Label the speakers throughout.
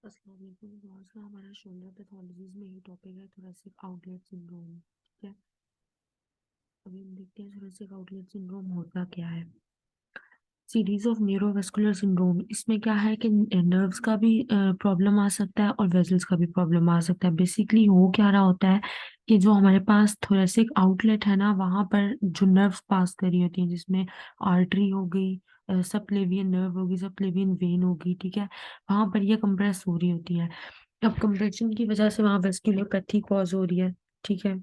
Speaker 1: अस्सलाम वालेकुम। तो आज का हमारा शोल्डर पैथोलॉजीज में ही टॉपिक है थोरेसिक आउटलेट सिंड्रोम। ठीक है, अभी हम देखते हैं थोरेसिक आउटलेट सिंड्रोम होता क्या है। सीरीज ऑफ न्यूरोवेस्कुलर सिंड्रोम, इसमें क्या है कि नर्व्स का भी प्रॉब्लम आ सकता है और वेसल्स का भी प्रॉब्लम आ सकता है। बेसिकली हो क्या रहा होता है कि जो हमारे पास थोरेसिक आउटलेट है ना, वहां पर जो नर्व्स पास कर रही होती हैं, जिसमें आर्टरी हो गई, सबक्लेवियन नर्व होगी, सबक्लेवियन वेन होगी, ठीक है, वहां पर ये कंप्रेस हो रही होती है। अब कंप्रेशन की वजह से वहां वेस्कुलोपैथी कॉज हो रही है, ठीक है,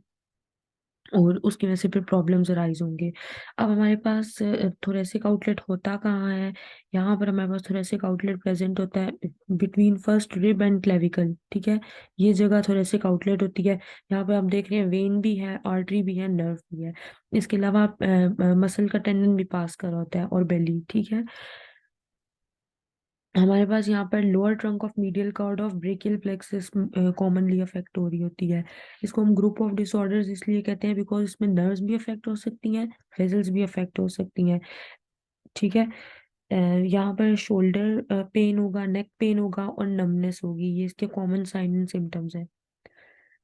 Speaker 1: और उसकी वजह से फिर प्रॉब्लम्स अराइज होंगे। अब हमारे पास थोरेसिक आउटलेट होता कहाँ है। यहाँ पर हमारे पास थोरेसिक आउटलेट प्रेजेंट होता है between first rib end clavicle, ठीक है, ये जगह थोरेसिक आउटलेट होती है। यहाँ पे आप देख रहे हैं वेन भी है, आर्टरी भी है, नर्व भी है। इसके अलावा मसल का टेंडन भी पास कर होता है और बेली, ठीक है। हमारे पास यहाँ पर lower trunk of medial cord of brachial plexus commonly affect हो रही होती है। इसको हम ग्रुप ऑफ डिसऑर्डर्स इसलिए कहते हैं बिकॉज इसमें नर्व्स भी अफेक्ट हो सकती हैं, वेसल्स भी अफेक्ट हो सकती हैं, ठीक है। यहाँ पर शोल्डर पेन होगा, नेक पेन होगा और नमनेस होगी, ये इसके कॉमन साइन एंड सिम्टम्स हैं।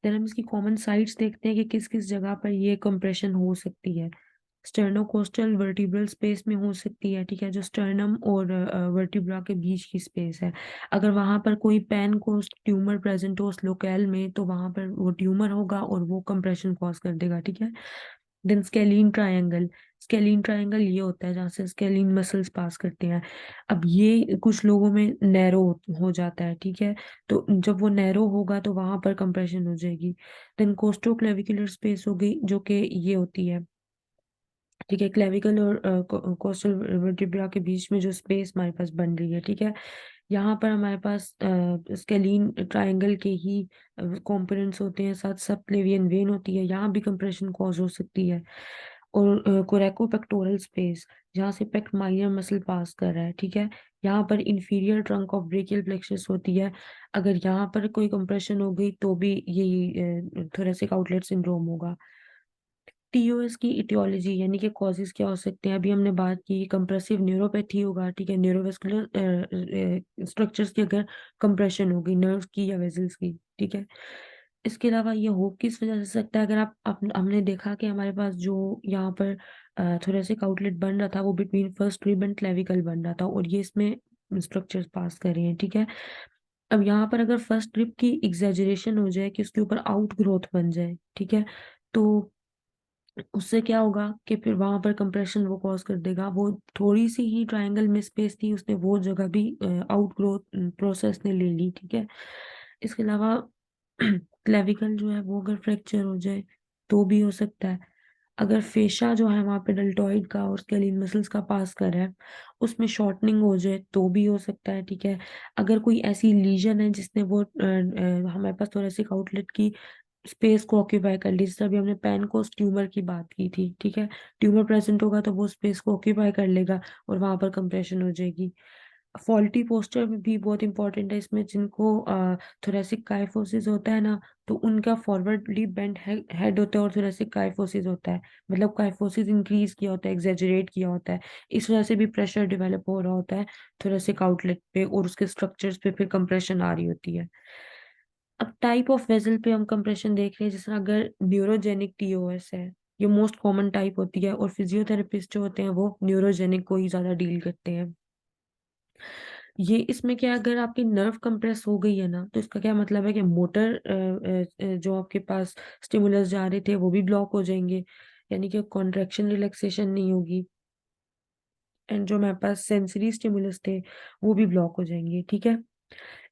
Speaker 1: देन हम इसकी कॉमन साइट्स देखते हैं कि किस किस जगह पर ये कंप्रेशन हो सकती है। स्टर्नोकोस्टल वर्टिब्रल स्पेस में हो सकती है, ठीक है, जो स्टर्नम और वर्टिब्रा के बीच की स्पेस है। अगर वहां पर कोई पेन कोस्ट ट्यूमर प्रेजेंट हो उस लोकेल में, तो वहां पर वो ट्यूमर होगा और वो कंप्रेशन कॉज कर देगा, ठीक है। Then scalene triangle, scalene triangle ये होता है जहाँ से स्केलीन मसल्स पास करते हैं। अब ये कुछ लोगों में नैरो हो जाता है, ठीक है, तो जब वो नैरो होगा तो वहां पर कंप्रेशन हो जाएगी। देन कोस्टोक्लेविकुलर स्पेस हो गई, जो कि ये होती है, ठीक है, क्लेविकल और कोस्टल वर्टिब्रा के बीच में जो स्पेस हमारे पास बन रही है, ठीक है। यहाँ पर हमारे पास स्केलीन ट्रायंगल के ही कंपोनेंट्स होते हैं, साथ सब प्लेवियन वेन होती है, यहाँ भी कंप्रेशन कॉज हो सकती है। और कोरेको पेक्टोरल स्पेस, जहाँ से पेक्ट माइनर मसल पास कर रहा है, ठीक है, यहाँ पर inferior trunk of brachial plexus होती है। अगर यहाँ पर कोई कंप्रेशन हो गई तो भी ये थोरेसिक आउटलेट सिंड्रोम होगा। टीओएस की इटियोलॉजी यानी कि कॉजेज क्या हो सकते हैं, अभी हमने बात की कंप्रेसिव न्यूरोपैथी होगा, ठीक है, न्यूरोवेस्कुलर स्ट्रक्चर्स की अगर कंप्रेशन होगी, नर्व्स की या वेसल्स की, ठीक है। इसके अलावा ये हो किस वजह से सकता है, अगर हमने देखा कि हमारे पास जो यहाँ पर थोरेसिक आउटलेट बन रहा था वो between first rib end clavicle बन रहा था और ये इसमें स्ट्रक्चर्स पास कर रहे हैं, ठीक है। अब यहाँ पर अगर फर्स्ट रिब की एग्जेजरेशन हो जाए कि उसके ऊपर आउट ग्रोथ बन जाए, ठीक है, तो उससे क्या होगा कि फिर वहां पर कंप्रेशन वो कॉज कर देगा। वो थोड़ी सी ही ट्रायंगल में स्पेस थी, उसने वो जगह भी आउट ग्रोथ प्रोसेस ने ले ली, ठीक है। इसके अलावा क्लेविकल जो है वो अगर फ्रैक्चर हो जाए तो भी हो सकता है। अगर फेशा जो है वहां पे डेल्टॉइड का और स्केलिन मसल्स का पास कर है, उसमें शॉर्टनिंग हो जाए तो भी हो सकता है, ठीक है। अगर कोई ऐसी लीजन है जिसने वो हमारे पास थोरेसिक आउटलेट की स्पेस को ऑक्यूपाई कर ली, जैसे अभी हमने पेनकोस ट्यूमर की बात की थी, ठीक है, ट्यूमर प्रेजेंट होगा तो वो स्पेस को ऑक्यूपाई कर लेगा और वहां पर कंप्रेशन हो जाएगी। फॉल्टी पोस्चर में भी बहुत इंपॉर्टेंट है इसमें, जिनको थोरेसिक काइफोसिस होता है ना, तो उनका फॉरवर्डली बेंट हेड होता है और थोरेसिक काइफोसिस होता है, मतलब काइफोसिस इंक्रीज किया होता है, एग्जेजरेट किया होता है। इस वजह से भी प्रेशर डेवलप हो रहा होता है थोरेसिक आउटलेट पे और उसके स्ट्रक्चर्स पे फिर कंप्रेशन आ रही होती है। अब टाइप ऑफ वेसल पे हम कंप्रेशन देख रहे हैं, जैसे अगर न्यूरोजेनिक टीओएस है, ये मोस्ट कॉमन टाइप होती है और फिजियोथेरेपिस्ट जो होते हैं वो न्यूरोजेनिक को ही ज्यादा डील करते हैं। ये इसमें क्या, अगर आपकी नर्व कंप्रेस हो गई है ना, तो इसका क्या मतलब है कि मोटर जो आपके पास स्टिमुलस जा रहे थे वो भी ब्लॉक हो जाएंगे, यानी कि कॉन्ट्रैक्शन रिलैक्सेशन नहीं होगी, एंड जो हमारे पास सेंसरी स्टिमुलस थे वो भी ब्लॉक हो जाएंगे, ठीक है।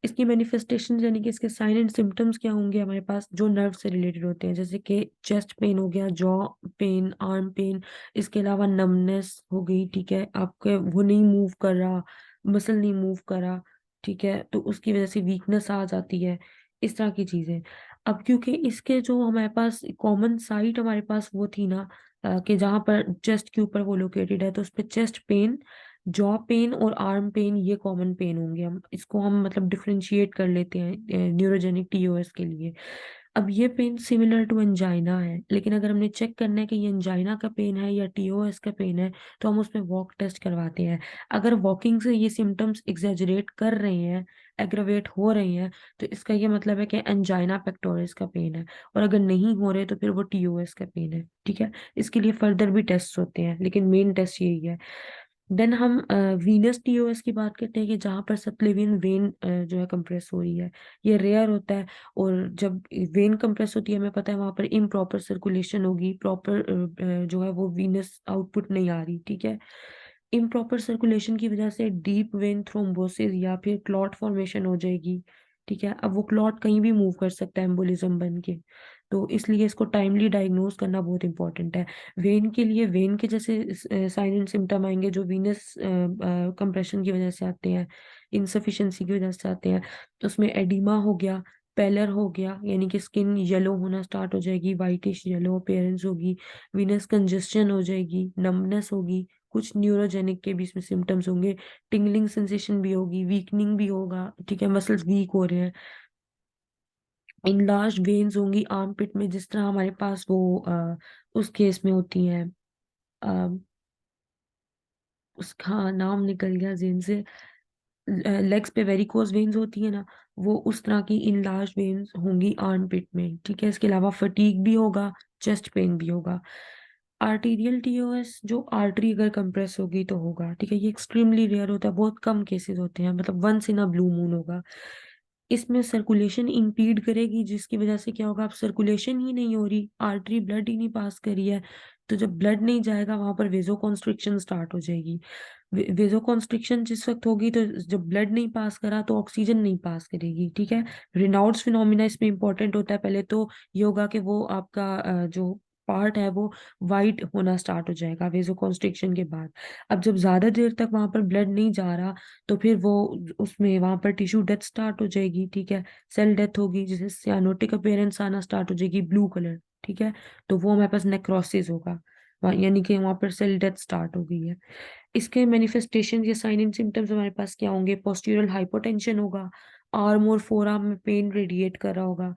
Speaker 1: इसकी मैनिफेस्टेशन यानी कि इसके साइन एंड सिम्टम्स क्या होंगे हमारे पास, जो नर्व से रिलेटेड होते हैं, जैसे कि चेस्ट पेन हो गया, जॉ पेन, आर्म पेन। इसके अलावा नमनेस हो गई, ठीक है, आपके वो नहीं मूव कर रहा, मसल नहीं मूव कर रहा, ठीक है, तो उसकी वजह से वीकनेस आ जाती है, इस तरह की चीजें। अब क्योंकि इसके जो हमारे पास कॉमन साइट हमारे पास वो थी ना, कि जहाँ पर चेस्ट के ऊपर वो लोकेटेड है, तो उस पर चेस्ट पेन, जॉ पेन और आर्म पेन ये कॉमन पेन होंगे। हम इसको हम मतलब डिफरेंशिएट कर लेते हैं न्यूरोजेनिक टीओएस के लिए। अब ये पेन सिमिलर टू एंजाइना है, लेकिन अगर हमने चेक करना है कि ये एंजाइना का पेन है या टीओएस का पेन है, तो हम उसमें वॉक टेस्ट करवाते हैं। अगर वॉकिंग से ये सिम्टम्स एग्जेजरेट कर रहे हैं, एग्रवेट हो रहे हैं, तो इसका ये मतलब है कि एंजाइना पेक्टोरिस का पेन है। और अगर नहीं हो रहे तो फिर वो टीओएस का पेन है। ठीक है, इसके लिए फर्दर भी टेस्ट होते हैं, लेकिन मेन टेस्ट यही है। देन हम वीनस टीओएस की बात करते हैं कि जहाँ पर सबक्लेवियन वेन जो है कंप्रेस हो रही है। ये रेयर होता है, और जब वेन कंप्रेस होती है हमें पता है वहां पर इम्प्रॉपर सर्कुलेशन होगी, प्रॉपर जो है वो वीनस आउटपुट नहीं आ रही। ठीक है, इम्प्रॉपर सर्कुलेशन की वजह से डीप वेन थ्रोम्बोसिस या फिर क्लॉट फॉर्मेशन हो जाएगी। ठीक है, अब वो क्लॉट कहीं भी मूव कर सकता है एम्बोलिज्म बन के, तो इसलिए इसको टाइमली डायग्नोज करना बहुत इंपॉर्टेंट है। वेन के लिए वेन के जैसे साइन एंड सिम्टम आएंगे जो वीनस कंप्रेशन की वजह से आते हैं, इनसफिशिएंसी की वजह से आते हैं। तो उसमें एडिमा हो गया, पेलर हो गया, यानी कि स्किन येलो होना स्टार्ट हो जाएगी, वाइटिश येलो अपीयरेंस होगी, वीनस कंजेस्शन हो जाएगी, नमनेस होगी, कुछ न्यूरोजेनिक के भी इसमें सिम्टम्स होंगे, टिंगलिंग सेंसेशन भी होगी, वीकनिंग भी होगा। ठीक है, मसल्स वीक हो रहे हैं, इनलार्ज वेन्स होंगी आर्म पिट में, जिस तरह हमारे पास वो उस केस में होती हैं। अ, उसका नाम निकल गया जेन से, लेग्स पे वेरिकोज वेन्स होती है ना, वो उस तरह की इनलार्ज वेन्स होंगी आर्म पिट में। ठीक है, इसके अलावा फटीग भी होगा, चेस्ट पेन भी होगा। आर्टीरियल टीओएस जो आर्टरी अगर कंप्रेस होगी तो होगा। ठीक है, ये एक्सट्रीमली रेयर होता है, बहुत कम केसेस होते हैं, मतलब once in a blue moon होगा। इसमें सर्कुलेशन इंपीड करेगी, जिसकी वजह से क्या होगा, अब सर्कुलेशन ही नहीं हो रही, आर्टरी ब्लड ही नहीं पास करी है, तो जब ब्लड नहीं जाएगा वहां पर वेजो कॉन्स्ट्रिक्शन स्टार्ट हो जाएगी। वेजो कॉन्स्ट्रिक्शन जिस वक्त होगी, तो जब ब्लड नहीं पास करा तो ऑक्सीजन नहीं पास करेगी। ठीक है, रिनाउड्स फिनोमिना इसमें इंपॉर्टेंट होता है। पहले तो ये होगा कि वो आपका जो पार्ट है वो वाइट होना स्टार्ट हो जाएगा वेजो कॉन्स्ट्रिक्शन के बाद। अब जब ज्यादा देर तक वहां पर ब्लड नहीं जा रहा, तो फिर वो उसमें वहां पर टिश्यू डेथ स्टार्ट हो जाएगी। ठीक है, सेल डेथ होगी, जिसे सियानोटिक अपीयरेंस आना स्टार्ट हो जाएगी, ब्लू कलर। ठीक है, तो वो हमारे पास नेक्रोसिस होगा, यानी कि वहां पर सेल डेथ स्टार्ट हो गई है। इसके मैनिफेस्टेशन या साइन एंड सिम्टम्स हमारे पास क्या होंगे, पोस्टीरियल हाइपोटेंशन होगा, आर्म और फोर आर्म में पेन रेडिएट कर रहा होगा।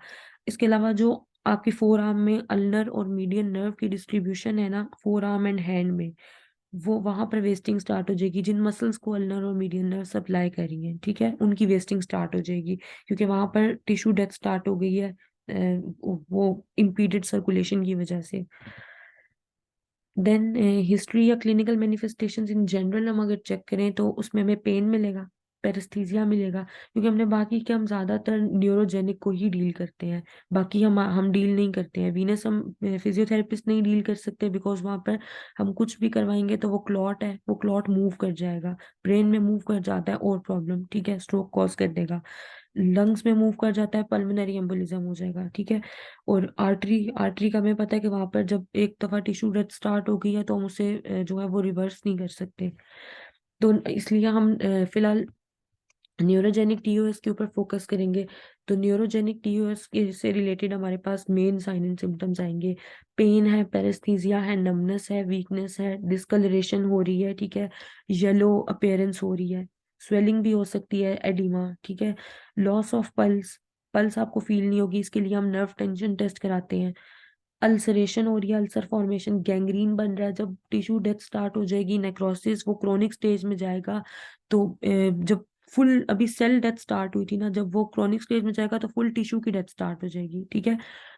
Speaker 1: इसके अलावा जो आपकी फोर आर्म में अल्नर और मीडियन नर्व की डिस्ट्रीब्यूशन है ना, फोर आर्म एंड हैंड में, वो वहां पर वेस्टिंग स्टार्ट हो जाएगी। जिन मसल्स को अल्नर और मीडियन नर्व सप्लाई कर रही हैं, ठीक है, उनकी वेस्टिंग स्टार्ट हो जाएगी, क्योंकि वहां पर टिश्यू डेथ स्टार्ट हो गई है, वो इम्पीडेड सर्कुलेशन की वजह से। देन हिस्ट्री या क्लिनिकल मैनिफेस्टेशंस इन जनरल हम अगर चेक करें तो उसमें हमें पेन मिलेगा, पेरेस्थीसिया मिलेगा, क्योंकि हमने बाकी के हम ज्यादातर न्यूरोजेनिक को ही डील करते हैं, बाकी हम डील नहीं करते हैं। वीनस हम फिजियोथेरेपिस्ट नहीं डील कर सकते, बिकॉज वहां पर हम कुछ भी करवाएंगे तो वो क्लॉट है, वो क्लॉट मूव कर जाएगा, ब्रेन में मूव कर जाता है और प्रॉब्लम, ठीक है, स्ट्रोक कॉज कर देगा। लंग्स में मूव कर जाता है, पल्मोनरी एम्बोलिज्म हो जाएगा। ठीक है, और आर्टरी आर्टरी का हमें पता है कि वहां पर जब एक दफा टिश्यू डेथ स्टार्ट हो गई है तो हम उसे जो है वो रिवर्स नहीं कर सकते। तो इसलिए हम फिलहाल न्यूरोजेनिक टीओएस के ऊपर फोकस करेंगे। तो न्यूरोजेनिक टीओएस के से रिलेटेड हमारे पास मेन साइन एंड सिम्टम्स आएंगे, पेन है, पेरेस्थीसिया है, नमनेस है, वीकनेस है, डिस्कलरेशन हो रही है। ठीक है, येलो अपीयरेंस हो रही है, स्वेलिंग भी हो सकती है, एडिमा। ठीक है, लॉस ऑफ पल्स, पल्स आपको फील नहीं होगी, इसके लिए हम नर्व टेंशन टेस्ट कराते हैं। अल्सरेशन हो रही है, अल्सर फॉर्मेशन, गैंग्रीन बन रहा है, जब टिश्यू डेथ स्टार्ट हो जाएगी, नेक्रोसिस वो क्रोनिक स्टेज में जाएगा। तो जब फुल अभी सेल डेथ स्टार्ट हुई थी ना, जब वो क्रोनिक स्टेज में जाएगा तो फुल टिश्यू की डेथ स्टार्ट हो जाएगी। ठीक है,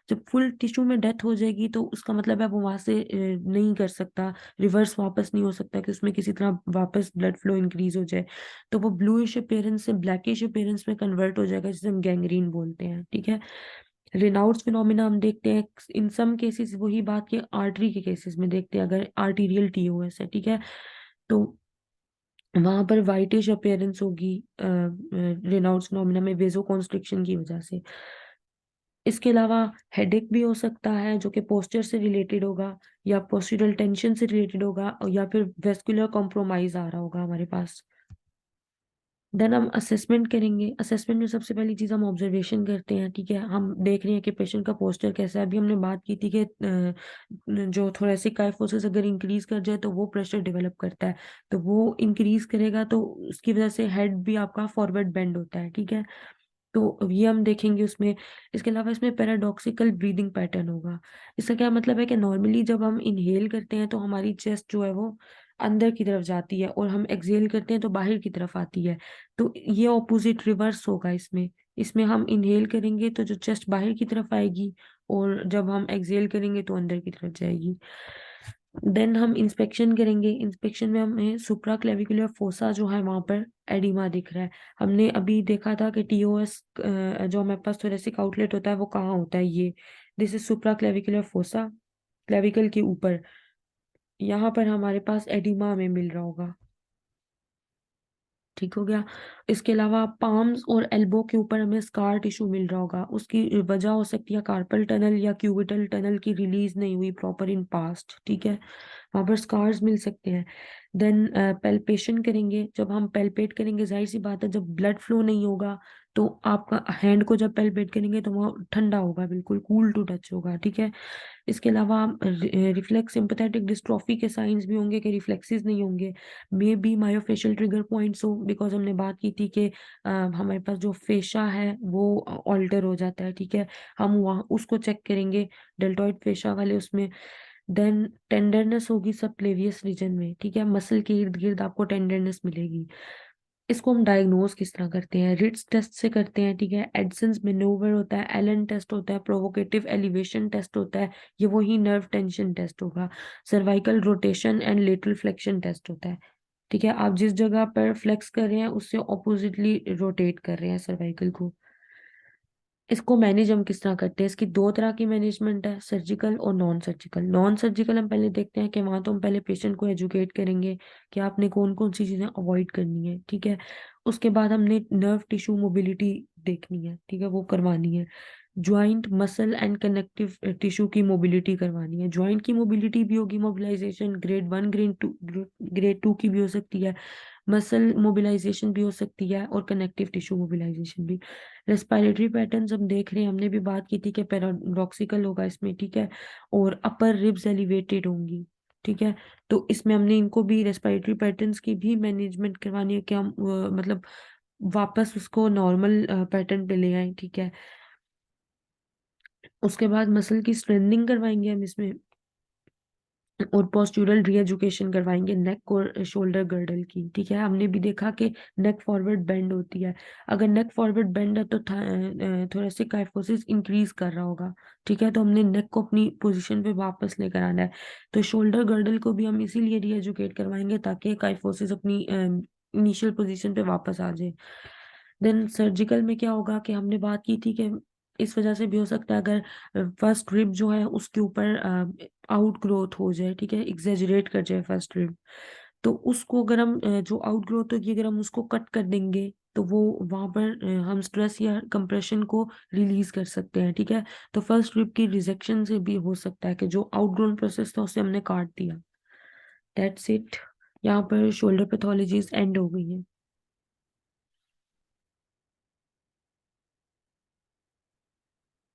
Speaker 1: जब फुल टिश्यू में डेथ हो जाएगी तो उसका मतलब है वो वहां से नहीं कर सकता, रिवर्स वापस नहीं हो सकता कि उसमें किसी तरह वापस ब्लड फ्लो इंक्रीज हो जाए, तो वो ब्लूइश अपीयरेंस से ब्लैकिश अपीयरेंस में कन्वर्ट हो जाएगा, जिसे हम गैंग्रीन बोलते हैं। ठीक है, रिनाउड्स फिनोमिना हम देखते हैं इन सम केसेस, वही बात के आर्टरी के केसेस में देखते हैं, अगर आर्टीरियल टीओएस है। ठीक है, तो वहां पर वाइटिश अपीयरेंस होगी रेनाउड्स फिनोमिना में वेजो कॉन्स्ट्रिक्शन की वजह से। इसके अलावा हेडेक भी हो सकता है, जो कि पोस्चर से रिलेटेड होगा, या पोस्चरल टेंशन से रिलेटेड होगा, और या फिर वेस्कुलर कॉम्प्रोमाइज आ रहा होगा हमारे पास। देन हम असेसमेंट करेंगे। असेसमेंट में सबसे पहली चीज हम ऑब्जर्वेशन करते हैं। ठीक है, हम देख रहे हैं कि पेशेंट का पोस्चर कैसा है। अभी हमने बात की थी कि जो थोरेसिक काइफोसिस अगर इंक्रीज कर जाए तो वो प्रेशर डेवलप करता है, तो वो इंक्रीज करेगा तो उसकी वजह से हेड भी आपका फॉरवर्ड बेंड होता है। ठीक है, तो ये हम देखेंगे उसमें। इसके अलावा इसमें पैराडॉक्सिकल ब्रीदिंग पैटर्न होगा। इसका क्या मतलब है कि नॉर्मली जब हम इनहेल करते हैं तो हमारी चेस्ट जो है वो अंदर की तरफ जाती है, और हम एक्सहेल करते हैं तो बाहर की तरफ आती है। तो ये ऑपोजिट रिवर्स होगा इसमें। इसमें हम इनहेल करेंगे तो जो चेस्ट बाहर की तरफ आएगी, और जब हम एक्सहेल करेंगे तो अंदर की तरफ जाएगी। देन हम इंस्पेक्शन करेंगे। इंस्पेक्शन में हमें सुप्रा क्लेविकुलर फोसा जो है वहां पर एडिमा दिख रहा है। हमने अभी देखा था कि टीओएस जो हमारे पास थोरेसिक आउटलेट होता है वो कहाँ होता है, ये this is supra clavicular fossa, clavicle के ऊपर। यहाँ पर हमारे पास एडिमा हमें मिल रहा होगा। ठीक हो गया। इसके अलावा पाम्स और एल्बो के ऊपर हमें स्कार टिश्यू मिल रहा होगा। उसकी वजह हो सकती है कार्पल टनल या क्यूबिटल टनल की रिलीज नहीं हुई प्रॉपर इन पास्ट। ठीक है, वहां पर स्कार्स मिल सकते हैं। देन पेल्पेशन करेंगे। जब हम पेल्पेट करेंगे, जाहिर सी बात है जब ब्लड फ्लो नहीं होगा तो आपका हैंड को जब पेल्पेट करेंगे तो वो ठंडा होगा, बिल्कुल कूल टू टच होगा। ठीक है, इसके अलावा रिफ्लेक्स सिंपैथेटिक डिस्ट्रॉफी के साइंस भी होंगे कि रिफ्लेक्सेस नहीं होंगे। May be myofascial trigger points हो, बिकॉज हमने बात की थी कि हमारे पास जो फेशा है वो ऑल्टर हो जाता है। ठीक है, हम वहाँ उसको चेक करेंगे, डेल्टॉइड फेशा वाले उसमें। देन टेंडरनेस होगी सब प्लेवियस रीजन में। ठीक है, मसल के इर्द गिर्द आपको टेंडरनेस मिलेगी। इसको हम डायग्नोज किस तरह करते हैं? रिट्स टेस्ट से करते हैं। ठीक है, एडसन्स मैनोवर होता है, एलन टेस्ट होता है, प्रोवोकेटिव एलिवेशन टेस्ट होता है, ये वही नर्व टेंशन टेस्ट होगा। Cervical rotation and lateral flexion test होता है। ठीक है, आप जिस जगह पर फ्लेक्स कर रहे हैं उससे ऑपोजिटली रोटेट कर रहे हैं सर्वाइकल को। इसको मैनेज हम किस तरह करते हैं? इसकी दो तरह की मैनेजमेंट है, सर्जिकल और नॉन सर्जिकल। नॉन सर्जिकल हम पहले देखते हैं कि वहां तो हम पहले पेशेंट को एजुकेट करेंगे कि आपने कौन कौन सी चीजें अवॉइड करनी है। ठीक है, उसके बाद हमने नर्व टिश्यू मोबिलिटी देखनी है। ठीक है, वो करवानी है। Joint muscle and connective tissue की मोबिलिटी करवानी है। ज्वाइंट की मोबिलिटी भी होगी, मोबिलाइजेशन ग्रेड 1 ग्रेड 2 की भी हो सकती है। मसल मोबिलाइजेशन भी हो सकती है और कनेक्टिव टिश्यू मोबिलाइजेशन भी। रेस्पिरेटरी पैटर्न्स हम देख रहे हैं, हमने भी बात की थी कि पैराडॉक्सिकल होगा इसमें। ठीक है, और अपर रिब्स एलिवेटेड होंगी। ठीक है, तो इसमें हमने इनको भी रेस्पिरेटरी पैटर्न्स की भी मैनेजमेंट करवानी है कि हम मतलब वापस उसको नॉर्मल पैटर्न पे ले आए। ठीक है, उसके बाद मसल की स्ट्रेंथनिंग करवाएंगे हम इसमें, और पोस्टूरल री एजुकेशन करवाएंगे नेक और शोल्डर गर्डल की। ठीक है, हमने भी देखा कि नेक फॉरवर्ड बेंड होती है। अगर नेक फॉरवर्ड बेंड है तो थोरेसिक काइफोसिस इंक्रीज कर रहा होगा। ठीक है, तो हमने नेक को अपनी पोजीशन पे वापस लेकर आना है। तो शोल्डर गर्डल को भी हम इसीलिए री एजुकेट करवाएंगे ताकि काइफोसिस अपनी इनिशियल पोजीशन पे वापस आ जाए। देन सर्जिकल में क्या होगा कि हमने बात की थी कि इस वजह से भी हो सकता है अगर फर्स्ट रिब जो है उसके ऊपर आउट ग्रोथ हो जाए। ठीक है, एग्जेजरेट कर जाए फर्स्ट रिब, तो उसको अगर हम जो आउट ग्रोथ होगी अगर हम उसको कट कर देंगे तो वो वहां पर हम स्ट्रेस या कंप्रेशन को रिलीज कर सकते हैं। ठीक है, तो फर्स्ट रिब की रिजेक्शन से भी हो सकता है कि जो आउटग्रोन प्रोसेस था उसे हमने काट दिया। That's it. यहाँ पर शोल्डर पैथोलॉजीज एंड हो गई है।